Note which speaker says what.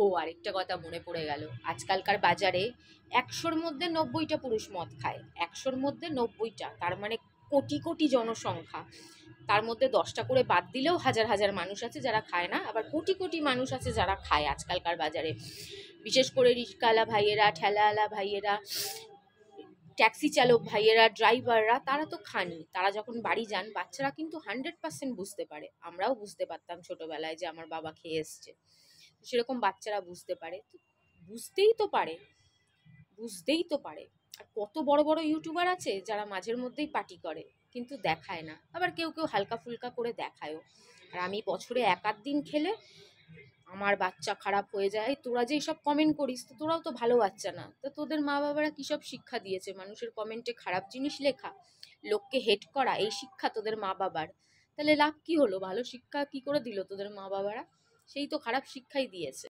Speaker 1: ও আরেকটা কথা মনে পড়ে গেল, আজকালকার বাজারে ১০০-র মধ্যে ৯০টা পুরুষ মদ খায়, ১০০-র মধ্যে ৯০টা, তার মানে কোটি কোটি জনসংখ্যা। তার মধ্যে ১০টা করে বাদ দিলেও হাজার হাজার মানুষ আছে যারা খায় না, আবার কোটি কোটি মানুষ আছে যারা খায় আজকালকার বাজারে। বিশেষ করে রিক্সাওয়ালা ভাইয়েরা, ঠেলাওয়ালা ভাইয়েরা, ট্যাক্সি চালক ভাইয়েরা, ড্রাইভাররা, তারা তো খানি। তারা যখন বাড়ি যান বাচ্চারা কিন্তু 100% বুঝতে পারে। আমরাও বুঝতে পারতাম ছোটবেলায় যে আমার বাবা খেয়ে এসছে, সেরকম বাচ্চারা বুঝতে পারে। তো বুঝতেই তো পারে, বুঝতেই তো পারে। আর কত বড় বড় ইউটিউবার আছে যারা মাঝের মধ্যেই পার্টি করে কিন্তু দেখায় না, আবার কেউ কেউ হালকা ফুলকা করে দেখায়ও। আর আমি বছরে এক আধ দিন খেলে আমার বাচ্চা খারাপ হয়ে যায়। এই তোরা যে সব কমেন্ট করিস, তো তোরাও তো ভালো বাচ্চা না, তো তোদের মা বাবারা কী সব শিক্ষা দিয়েছে? মানুষের কমেন্টে খারাপ জিনিস লেখা, লোককে হেট করা, এই শিক্ষা তোদের মা বাবার? তাহলে লাভ কি হলো? ভালো শিক্ষা কি করে দিল তোদের মা বাবারা? সেই তো খারাপ শিক্ষাই দিয়েছে।